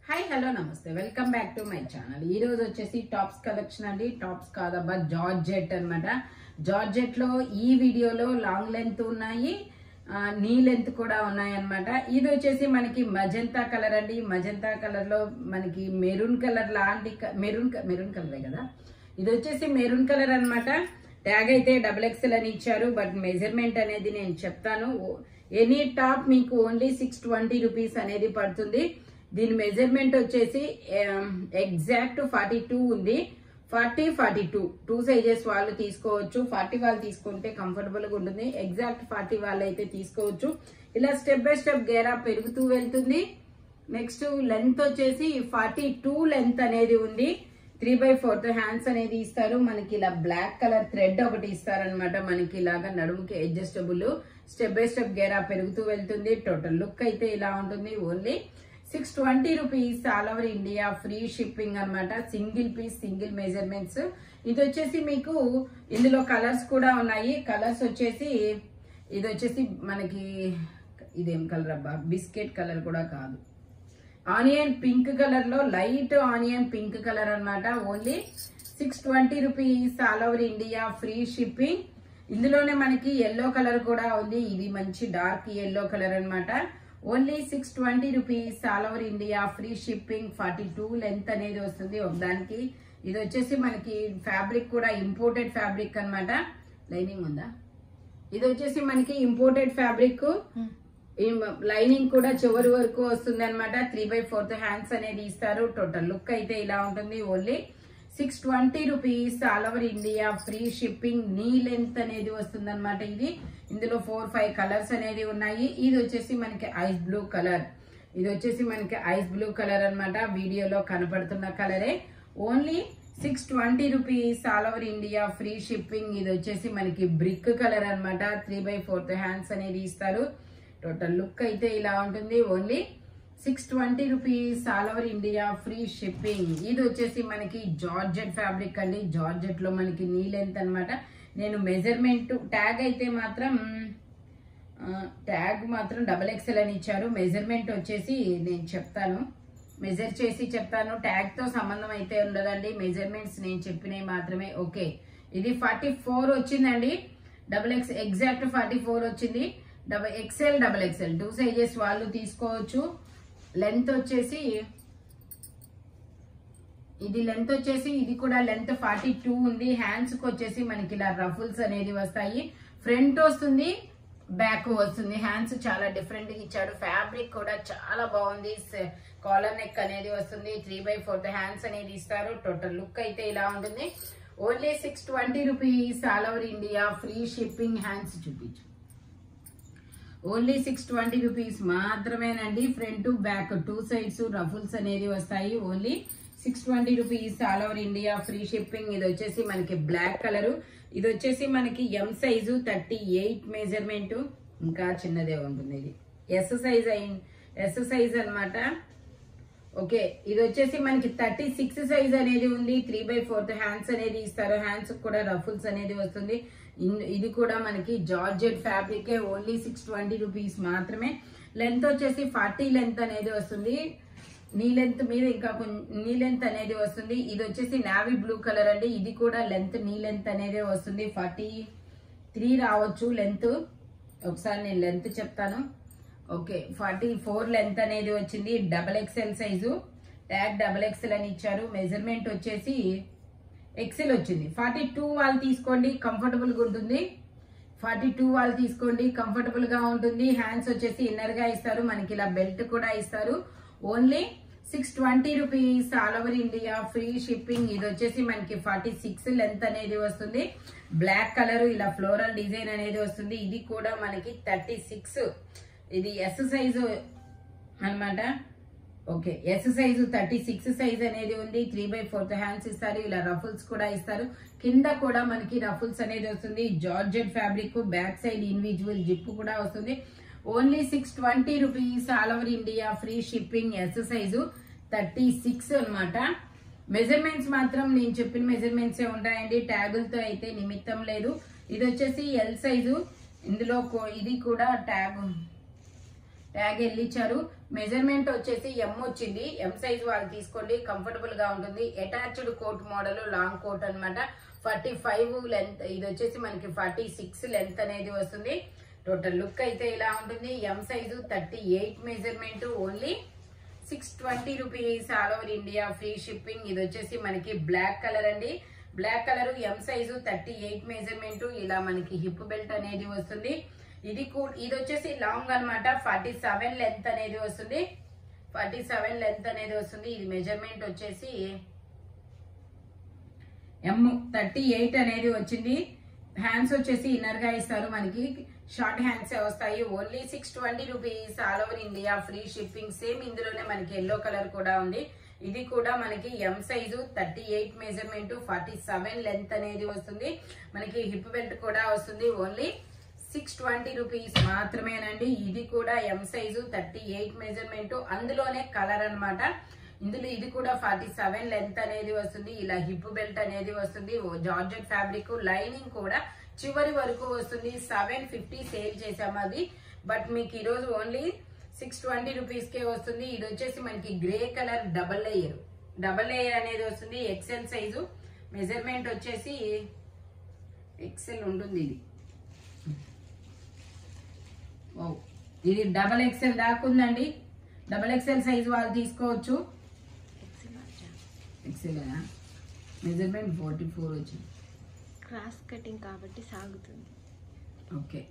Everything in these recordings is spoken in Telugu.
హాయ్ హలో నమస్తే welcome back to my channel. ఈ రోజు వచ్చేసి టాప్స్ కలెక్షన్ అండి. టాప్స్ కాదబ్బా, జార్జెట్ అన్నమాట. జార్జెట్ లో ఈ వీడియోలో లాంగ్ లెంత్ ఉన్నాయి, నీ లెంత్ కూడా ఉన్నాయి అన్నమాట. ఇది వచ్చేసి మనకి మజంతా కలర్ అండి. మజంతా కలర్ లో మనకి మెరూన్ కలర్ లాంటి మెరూన్ కలరే కదా. ఇది వచ్చేసి మెరూన్ కలర్ అన్నమాట. ట్యాగ్ అయితే XXL అని ఇచ్చారు, బట్ మెజర్మెంట్ అనేది నేను చెప్తాను. ఎనీ టాప్ మీకు ఓన్లీ 620 రూపీస్ అనేది పడుతుంది. దీని మెజర్మెంట్ వచ్చేసి ఎగ్జాక్ట్ 42 ఉంది. 40-42 2 సైజెస్ వాళ్ళు తీసుకోవచ్చు. 40 వాళ్ళు తీసుకుంటే కంఫర్టబుల్ గా ఉంటుంది. ఎగ్జాక్ట్ 40 వాళ్ళు అయితే తీసుకోవచ్చు. ఇలా స్టెప్ బై స్టెప్ గేరా పెరుగుతూ వెళ్తుంది. నెక్స్ట్ లెంత్ వచ్చేసి 42 లెంత్ అనేది ఉంది. 3/4 హ్యాండ్స్ అనేది ఇస్తారు. మనకి ఇలా బ్లాక్ కలర్ థ్రెడ్ ఒకటి ఇస్తారనమాట. మనకి ఇలాగా నడుముకి అడ్జస్టబుల్. స్టెప్ బై స్టెప్ గేరా పెరుగుతూ వెళ్తుంది. టోటల్ లుక్ అయితే ఇలా ఉంటుంది. Only 620 rupees all over India, free shipping అన్నమాట. Single piece, single measurements. ఇది వచ్చేసి మీకు ఇందులో కలర్స్ కూడా ఉన్నాయి. కలర్స్ వచ్చేసి ఇది వచ్చేసి మనకి ఇదేం కలర్ అబ్బా, బిస్కెట్ కలర్ కూడా కాదు, ఆనియన్ పింక్ కలర్ లో లైట్ ఆనియన్ పింక్ కలర్ అన్నమాట. Only 620 rupees all over India, free shipping. ఇందులోనే మనకి ఎల్లో కలర్ కూడా ఉంది. ఇది మంచి డార్క్ ఎల్లో కలర్ అన్నమాట. Only 620 rupees all over India, free shipping. 42 length అనేది వస్తుంది ఒకదానికి. ఇది వచ్చేసి మనకి ఫ్యాబ్రిక్ కూడా ఇంపోర్టెడ్ ఫ్యాబ్రిక్ అన్నమాట. లైనింగ్ ఉందా? ఇది వచ్చేసి మనకి ఇంపోర్టెడ్ ఫ్యాబ్రిక్. లైనింగ్ కూడా చివరి వరకు వస్తుంది అనమాట. 3/4 హ్యాండ్స్ అనేది ఇస్తారు. టోటల్ లుక్ అయితే ఇలా ఉంటుంది. Only 620 rupees all over India, free shipping. Knee length అనేది వస్తుంది అనమాట. ఇది ఇందులో 4-5 కలర్స్ అనేది ఉన్నాయి. ఇది వచ్చేసి మనకి ఐస్ బ్లూ కలర్. ఇది వచ్చేసి మనకి ఐస్ బ్లూ కలర్ అనమాట. వీడియోలో కనపడుతున్న కలరే. Only 620 rupees all over India, free shipping. ఇది వచ్చేసి మనకి బ్రిక్ కలర్ అనమాట. 3/4 హ్యాండ్స్ అనేది ఇస్తారు. టోటల్ లుక్ అయితే ఇలా ఉంటుంది. Only 620 rupees all over India, free shipping. ఇది వచ్చేసి మనకి జార్జెట్ ఫ్యాబ్రిక్ అండి. జార్జెట్ లో మనకి నీ లెంత్ అనమాట. నేను మెజర్మెంట్ ట్యాగ్ అయితే మాత్రం XXL అని ఇచ్చారు. మెజర్మెంట్ వచ్చేసి నేను చెప్తాను, మెజర్ చేసి చెప్తాను. ట్యాగ్ తో సంబంధం అయితే ఉండదండి. మెజర్మెంట్స్ నేను చెప్పినవి మాత్రమే. ఓకే, ఇది 44 వచ్చిందండి. XX ఎగ్జాక్ట్ 44 వచ్చింది. XL XXL 2 సైజెస్ వాళ్ళు తీసుకోవచ్చు. లెంత్ వచ్చేసి ఇది కూడా లెంత్ 42 ఉంది. హ్యాండ్స్ కి వచ్చేసి మనకి ఇలా రఫుల్స్ అనేది వస్తాయి. ఫ్రంట్ వస్తుంది, బ్యాక్ వస్తుంది. హ్యాండ్స్ చాలా డిఫరెంట్ గా ఇచ్చాడు. ఫ్యాబ్రిక్ కూడా చాలా బాగుంది. కాలర్ నెక్ అనేది వస్తుంది. 3/4 హ్యాండ్స్ అనేది ఇస్తారు. టోటల్ లుక్ అయితే ఇలా ఉంటుంది. Only 620 rupees all over India, free shipping. Hands చూపించు. ఓన్లీ 620 రూపీస్ మాత్రమేనండి. ఫ్రంట్ బ్యాక్ 2 సైడ్స్ రఫుల్స్ అనేది వస్తాయి. Only 620 rupees all over India, free shipping. ఇది వచ్చేసి మనకి బ్లాక్ కలర్. ఇది వచ్చేసి మనకి M సైజు 38 మెజర్మెంట్. ఇంకా చిన్నదే ఉంటుంది. ఇది ఎస్ సైజ్ అన్నమాట. ఓకే, ఇది వచ్చేసి మనకి 36 సైజ్ అనేది ఉంది. 3/4 హ్యాండ్స్ అనేది ఇస్తారు. హ్యాండ్స్ కూడా రఫుల్స్ అనేది వస్తుంది. ఇది కూడా మనకి జార్జెట్ ఫ్యాబ్రిక్. ఓన్లీ 620 రూపీస్ మాత్రమే. లెంత్ వచ్చేసి 40 లెంత్ అనేది వస్తుంది. నీ లెంత్ మీద ఇంకా నీ లెంత్ అనేది వస్తుంది. ఇది వచ్చేసి నావీ బ్లూ కలర్ అండి. ఇది కూడా లెంత్ నీ లెంత్ అనేది వస్తుంది. 43 రావచ్చు లెంత్. ఒకసారి నేను లెంత్ చెప్తాను. ఓకే, 44 లెంత్ అనేది వచ్చింది. XXL size. ట్యాగ్ XXL అని ఇచ్చారు. మెజర్మెంట్ వచ్చేసి XL వచ్చింది. 42 వాళ్ళు తీసుకోండి, కంఫర్టబుల్ గా ఉంటుంది. 42 వాళ్ళు తీసుకోండి, కంఫర్టబుల్ గా ఉంటుంది. హ్యాండ్స్ వచ్చేసి ఇన్నర్ గా ఇస్తారు. మనకి ఇలా బెల్ట్ కూడా ఇస్తారు. Only 620 rupees all over India, free shipping. ఇది వచ్చేసి మనకి 46 లెంత్ అనేది వస్తుంది. బ్లాక్ కలర్ ఇలా ఫ్లోరల్ డిజైన్ అనేది వస్తుంది. ఇది కూడా మనకి 36. ఇది ఎస్ సైజు అన్నమాట. ఓకే, ఎస్ సైజు 36 సైజ్ అనేది ఉంది. 3/4 హ్యాండ్స్ ఇస్తారు. ఇలా రఫుల్స్ కూడా ఇస్తారు. కింద కూడా మనకి రఫుల్స్ అనేది వస్తుంది. Georgette fabric. Back side individual zip కూడా వస్తుంది. Only 620 rupees all over India, free shipping. Yes size 36 అనమాట. మెజర్మెంట్స్ మాత్రం నేను చెప్పిన మెజర్మెంట్సే ఉంటాయండి. ట్యాగులతో అయితే నిమిత్తం లేదు. ఇది వచ్చేసి ఎల్ సైజు. ఇందులో ఇది కూడా ట్యాగ్ ట్యాగ్ వెళ్ళిచ్చారు. మెజర్మెంట్ వచ్చేసి ఎం వచ్చింది. ఎం సైజ్ వాళ్ళు తీసుకోండి, కంఫర్టబుల్ గా ఉంటుంది. Attached coat model, long coat అనమాట. 45 లెంత్, ఇది వచ్చేసి మనకి 46 లెంత్ అనేది వస్తుంది. టోటల్ లుక్ అయితే ఇలా ఉంటుంది. M size 38 measurement, only 620 rupees, all over India free shipping. ఇది వచ్చేసి మనకి బ్లాక్ కలర్ అండి. Black colour, M size 38 measurement. ఇలా మనకి హిప్ బెల్ట్ అనేది వస్తుంది. ఇది వచ్చేసి లాంగ్ అనమాట. 47 లెంత్ అనేది వస్తుంది. 47 లెంత్ అనేది వస్తుంది. ఇది మెజర్మెంట్ వచ్చేసి ఎం 38 అనేది వచ్చింది. హ్యాండ్స్ వచ్చేసి ఇన్నర్ గా ఇస్తారు, మనకి షార్ట్ హ్యాండ్స్ వస్తాయి. Only 620 rupees, all over India free shipping. Same ఇందులోనే మనకి ఎల్లో కలర్ కూడా ఉంది. ఇది కూడా మనకి ఎం సైజు 38 మెజర్మెంట్, 47 లెంత్ అనేది వస్తుంది. మనకి హిప్ బెల్ట్ కూడా వస్తుంది. ఓన్లీ 620 రూపీస్ మాత్రమేనండి. ఇది కూడా ఎం సైజు 38 మెజర్మెంట్, అందులోనే కలర్ అనమాట. ఇందులో ఇది కూడా 47 లెంత్ అనేది వస్తుంది. ఇలా హిప్ బెల్ట్ అనేది వస్తుంది. జార్జెట్ ఫ్యాబ్రిక్, లైనింగ్ కూడా చివరి వరకు వస్తుంది. 750 సేల్ చేసాము అది, బట్ మీకు ఈరోజు ఓన్లీ 620 రూపీస్ కే వస్తుంది. ఇది వచ్చేసి మనకి గ్రే కలర్ డబల్ లేయర్ అనేది వస్తుంది. ఎక్సెల్ సైజు, మెజర్మెంట్ వచ్చేసి ఎక్సెల్ ఉంటుంది. ఇది డబల్ ఎక్సెల్ దాకుందండి. డబల్ ఎక్సెల్ సైజు వాళ్ళు తీసుకోవచ్చు. ఎక్సెల్ మెజర్మెంట్ 44 వచ్చింది. క్రాస్ కటింగ్ కాబట్టి సాగుతుంది. ఓకే,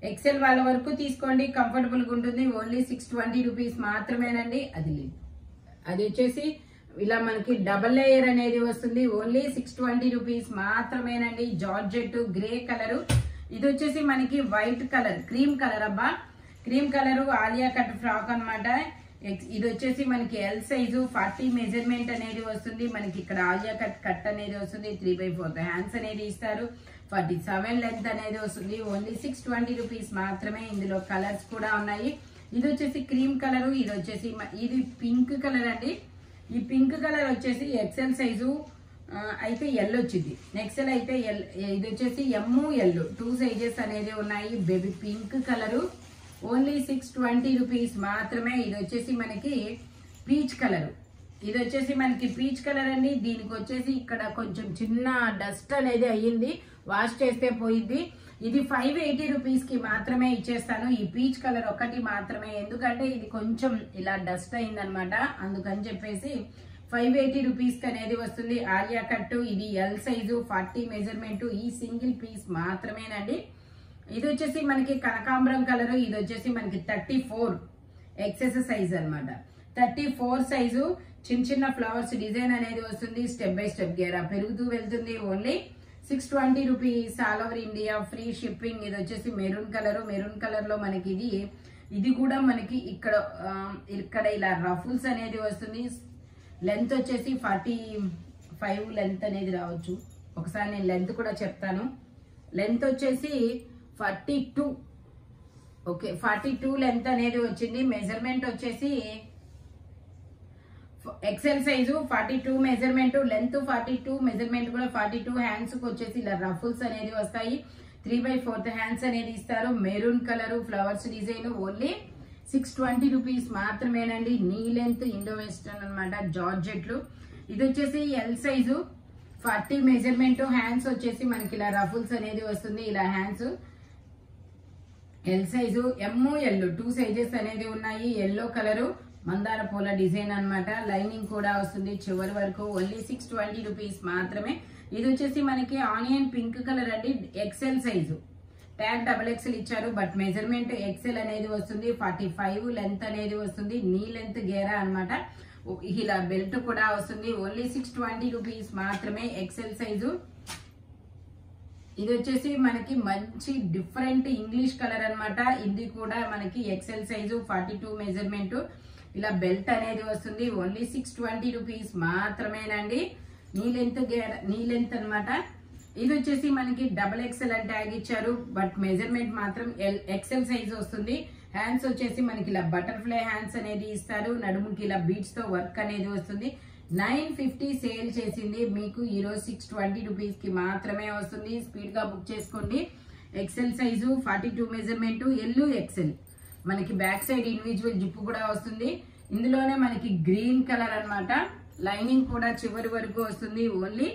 ఎక్సెల్ వాళ్ళ వరకు తీసుకోండి, కంఫర్టబుల్ గా ఉంటుంది. ఓన్లీ 620 రూపీస్ మాత్రమేనండి. అది వచ్చేసి ఇలా మనకి డబల్ లేయర్ అనేది వస్తుంది. ఓన్లీ 620 రూపీస్ మాత్రమేనండి. Georgette grey colour. ఇది వచ్చేసి మనకి వైట్ కలర్, క్రీమ్ కలర్ అబ్బా, cream colour Alia cut frock అనమాట. ఇది వచ్చేసి మనకి ఎల్ సైజు 40 మెజర్మెంట్ అనేది వస్తుంది. మనకి ఇక్కడ ఆలియా కట్ అనేది వస్తుంది. 3/4 హ్యాండ్స్ అనేది ఇస్తారు. 47 లెంత్ అనేది వస్తుంది. ఓన్లీ 620 రూపీస్ మాత్రమే. ఇందులో కలర్స్ కూడా ఉన్నాయి. ఇది వచ్చేసి క్రీమ్ కలర్, ఇది వచ్చేసి ఇది పింక్ కలర్ అండి. ఈ పింక్ కలర్ వచ్చేసి ఎక్సెల్ సైజు అయితే ఎల్ వచ్చింది. ఎక్సెల్ అయితే ఎల్. ఇది వచ్చేసి ఎమ్ ఎల్ 2 సైజెస్ అనేది ఉన్నాయి. Baby pink colour, only 620 rupees మాత్రమే. ఇది వచ్చేసి మనకి పీచ్ కలర్. ఇది వచ్చేసి మనకి పీచ్ కలర్ అండి. దీనికి వచ్చేసి ఇక్కడ కొంచెం చిన్న డస్ట్ అనేది అయ్యింది, వాష్ చేస్తే పోయింది. ఇది 580 రూపీస్ కి మాత్రమే ఇచ్చేస్తాను. ఈ పీచ్ కలర్ ఒకటి మాత్రమే, ఎందుకంటే ఇది కొంచెం ఇలా డస్ట్ అయిందనమాట, అందుకని చెప్పేసి 580 రూపీస్ కి అనేది వస్తుంది. ఆలియా కట్టు, ఇది ఎల్ సైజు 40 మెజర్మెంట్. ఈ సింగిల్ పీస్ మాత్రమేనండి. ఇది వచ్చేసి మనకి కనకాంబరం కలర్. ఇది వచ్చేసి మనకి 34 ఎక్సెస్ సైజ్ అనమాట. 34 సైజు, చిన్న చిన్న ఫ్లవర్స్ డిజైన్ అనేది వస్తుంది. స్టెప్ బై స్టెప్ గేరా పెరుగుతూ వెళ్తుంది. Only 620 rupees, all over India free shipping. ఇది వచ్చేసి మెరూన్ కలర్. మెరూన్ కలర్ లో మనకి ఇది కూడా మనకి ఇక్కడ ఇలా రఫుల్స్ అనేది వస్తుంది. లెంత్ వచ్చేసి 45 లెంత్ అనేది రావచ్చు. ఒకసారి నేను లెంత్ కూడా చెప్తాను. లెంత్ వచ్చేసి 42. ఓకే, 42 లెంత్ అనేది వచ్చింది. మెజర్మెంట్ వచ్చేసి XL size 42 measurement, length 42, measurement కూడా 42. హ్యాండ్స్ కి వచ్చేసి ఇలా రఫుల్స్ అనేది వస్తాయి. 3/4 హ్యాండ్స్ అనేది ఇస్తారు. Maroon colour flowers design. Only 620 rupees మాత్రమేనండి. నీ లెంత్ ఇండో వెస్టర్న్ అనమాట, జార్జెట్లు. ఇది వచ్చేసి ఎల్ సైజు 40 మెజర్మెంట్. హ్యాండ్స్ వచ్చేసి మనకి ఇలా రఫుల్స్ అనేది వస్తుంది. ఇలా hands L size, M L 2 sizes అనేది ఉన్నాయి. ఎల్లో కలరు మందార పూల డిజైన్ అనమాట. లైనింగ్ కూడా వస్తుంది చివరి వరకు. ఓన్లీ 620 రూపీస్ మాత్రమే. ఇది వచ్చేసి మనకి ఆనియన్ పింక్ కలర్ అండి. XL size, tag double XL ఇచ్చారు, బట్ మెజర్మెంట్ ఎక్సెల్ అనేది వస్తుంది. 45 లెంత్ అనేది వస్తుంది. నీ లెంత్ గేరా అనమాట. ఇలా బెల్ట్ కూడా వస్తుంది. ఓన్లీ 620 రూపీస్ మాత్రమే. XL size. ఇది వచ్చేసి మనకి మంచి డిఫరెంట్ ఇంగ్లీష్ కలర్ అనమాట. ఇది కూడా మనకి ఎక్సెల్ సైజు 42 మెజర్మెంట్. ఇలా బెల్ట్ అనేది వస్తుంది. ఓన్లీ 620 రూపీస్ మాత్రమేనండి. నీ లెంత్ అనమాట. ఇది వచ్చేసి మనకి డబల్ ఎక్సెల్ అని ట్యాగ్ ఇచ్చారు, బట్ మెజర్మెంట్ మాత్రం ఎక్సెల్ సైజ్ వస్తుంది. హ్యాండ్స్ వచ్చేసి మనకి ఇలా బటర్ఫ్లై హ్యాండ్స్ అనేది ఇస్తారు. నడుముకి ఇలా బీడ్స్ తో వర్క్ అనేది వస్తుంది. 950 సేల్ చేసింది, మీకు ఈరోజు 620 రూపీస్ కి మాత్రమే వస్తుంది. స్పీడ్ గా బుక్ చేసుకోండి. XL size 42 measurement, L XL మనకి బ్యాక్ సైడ్ ఇండివిజువల్ జిప్ కూడా వస్తుంది. ఇందులోనే మనకి గ్రీన్ కలర్ అన్నమాట. లైనింగ్ కూడా చివరి వరకు వస్తుంది. ఓన్లీ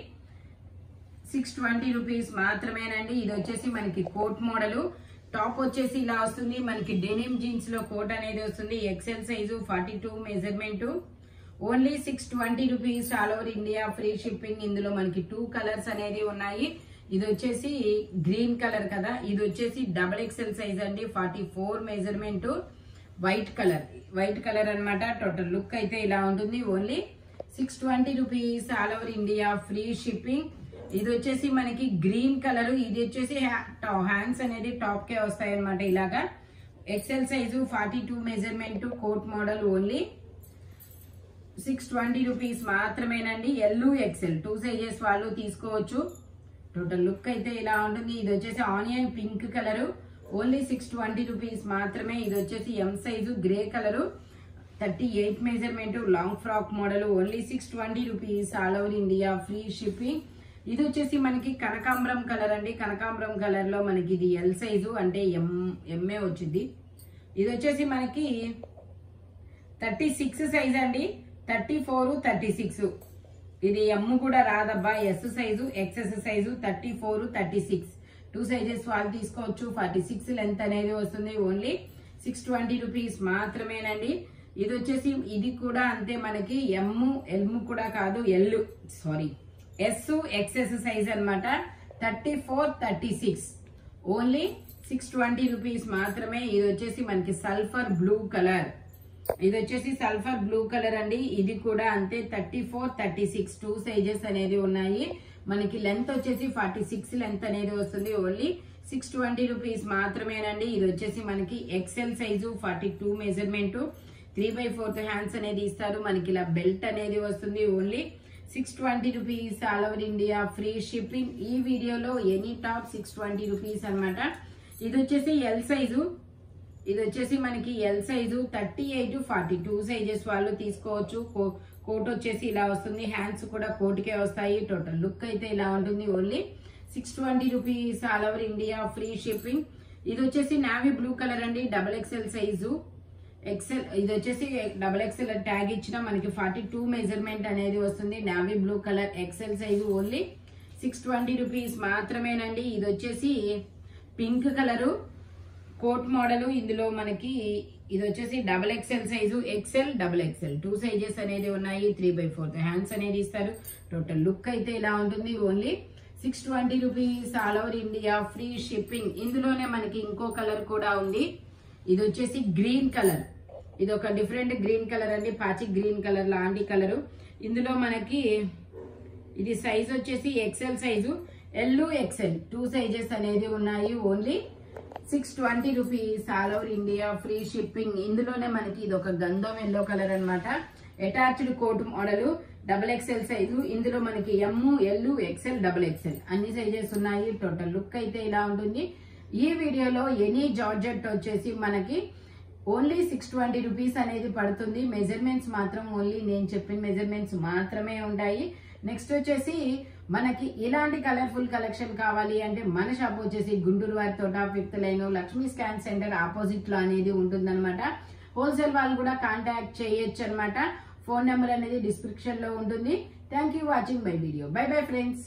620 రూపీస్ మాత్రమేనండి. ఇది వచ్చేసి మనకి కోట్ మోడల్. టాప్ వచ్చేసి ఇలా వస్తుంది. మనకి డెనిమ్ జీన్స్ లో కోట్ అనేది వస్తుంది. XL size 42 measurement. Only 620 rupees all over India free shipping. ఇందులో మనకి 2 కలర్స్ అనేది ఉన్నాయి. ఇది వచ్చేసి గ్రీన్ కలర్ కదా, ఇది వచ్చేసి డబుల్ ఎక్సెల్ సైజ్ అండి. 44 మెజర్మెంట్. వైట్ కలర్ అన్నమాట. టోటల్ లుక్ అయితే ఇలా ఉంటుంది. Only 620 rupees all over India free shipping. ఇది వచ్చేసి మనకి గ్రీన్ కలర్. ఇది వచ్చేసి హ్యాండ్స్ అనేది టాప్ కే వస్తాయి అనమాట. ఇలాగా XL size 42 measurement coat model. Only 620 rupees మాత్రమేనండి. ఎల్ ఎక్సెల్ 2 సైజెస్ వాళ్ళు తీసుకోవచ్చు. టోటల్ లుక్ అయితే ఇలా ఉంటుంది. ఇది వచ్చేసి onion pink colour. Only 620 rupees మాత్రమే. ఇది వచ్చేసి M size grey colour 38 measurement long frock model. Only 620 rupees all over India free shipping. ఇది వచ్చేసి మనకి కనకాంబరం కలర్ అండి. కనకాంబరం కలర్ లో మనకి ఇది ఎల్ సైజు అంటే ఎంఏ వచ్చింది. ఇది వచ్చేసి మనకి 36 సైజ్ అండి. 34, 36 ఇది ఎమ్ కూడా రాదబ్బా. S size XS size 34, 36 2 sizes వాళ్ళు తీసుకోవచ్చు. 46 లెంత్ అనేది వస్తుంది. ఓన్లీ 620 రూపీస్ మాత్రమేనండి. ఇది వచ్చేసి ఇది కూడా అంతే మనకి ఎల్ కూడా కాదు ఎస్ ఎక్సెస్ సైజ్ అన్నమాట. 34, 36 ఓన్లీ 620 రూపీస్ మాత్రమే. ఇది వచ్చేసి మనకి సల్ఫర్ బ్లూ కలర్. ఇది వచ్చేసి సల్ఫర్ బ్లూ కలర్ అండి. ఇది కూడా అంతే 34, 36 2 సైజెస్ అనేది ఉన్నాయి. మనకి లెంత్ వచ్చేసి 46 లెంత్ అనేది వస్తుంది. ఓన్లీ 620 రూపీస్ మాత్రమేనండి. ఇది వచ్చేసి మనకి ఎక్సెల్ సైజు 42 మెజర్మెంట్ 3/4 హ్యాండ్స్ అనేది ఇస్తారు. మనకి ఇలా బెల్ట్ అనేది వస్తుంది. Only 620 rupees all over India free shipping. ఈ వీడియోలో ఎనీ టాప్ 620 రూపీస్ అనమాట. ఇది వచ్చేసి ఎల్ సైజు. ఇది వచ్చేసి మనకి ఎల్ సైజు 38, 42 సైజెస్ వాళ్ళు తీసుకోవచ్చు. కోట్ వచ్చేసి ఇలా వస్తుంది. హ్యాండ్స్ కూడా కోట్కే వస్తాయి. టోటల్ లుక్ అయితే ఇలా ఉంటుంది. Only 620 rupees all over India free shipping. ఇది వచ్చేసి నావీ బ్లూ కలర్ అండి. Double XL size XL. ఇది వచ్చేసి డబుల్ ఎక్సెల్ ట్యాగ్ ఇచ్చిన మనకి 42 మెజర్మెంట్ అనేది వస్తుంది. Navy blue colour XL size. Only 620 rupees మాత్రమేనండి. ఇది వచ్చేసి పింక్ కలరు కోట్ మోడల్. ఇందులో మనకి ఇది వచ్చేసి double XL size XL double XL 2 sizes అనేది ఉన్నాయి. 3/4 హ్యాండ్స్ అనేది ఇస్తారు. టోటల్ లుక్ అయితే ఇలా ఉంటుంది. Only 620 rupees all over India free shipping. ఇందులోనే మనకి ఇంకో కలర్ కూడా ఉంది. ఇది వచ్చేసి గ్రీన్ కలర్. ఇది ఒక డిఫరెంట్ గ్రీన్ కలర్ అండి. పాచి గ్రీన్ కలర్ లాంటి కలరు. ఇందులో మనకి ఇది సైజ్ వచ్చేసి XL size L XL 2 sizes అనేది ఉన్నాయి. Only 620 rupees all over India free shipping. ఇందులోనే మనకి ఇది ఒక గంధం ఎల్లో కలర్ అన్నమాట. Attached coat model double XL size. ఇందులో మనకి M, L, XL, double XL అన్ని సైజెస్ ఉన్నాయి. టోటల్ లుక్ అయితే ఇలా ఉంటుంది. ఈ వీడియోలో ఎనీ జార్జెట్ వచ్చేసి మనకి ఓన్లీ 620 రూపీస్ అనేది పడుతుంది. మెజర్మెంట్స్ మాత్రం ఓన్లీ నేను చెప్పిన మెజర్మెంట్స్ మాత్రమే ఉంటాయి. నెక్స్ట్ వచ్చేసి మనకి ఇలాంటి కలర్ఫుల్ కలెక్షన్ కావాలి అంటే మన షాప్ వచ్చేసి గుంటూరు వారి తోట 5th line Lakshmi scan centre opposite లో అనేది ఉంటుందన్నమాట. హోల్సేల్ వాళ్ళు కూడా కాంటాక్ట్ చేయొచ్చు అనమాట. ఫోన్ నెంబర్ అనేది డిస్క్రిప్షన్ లో ఉంటుంది. Thank you watching my video. By bye friends.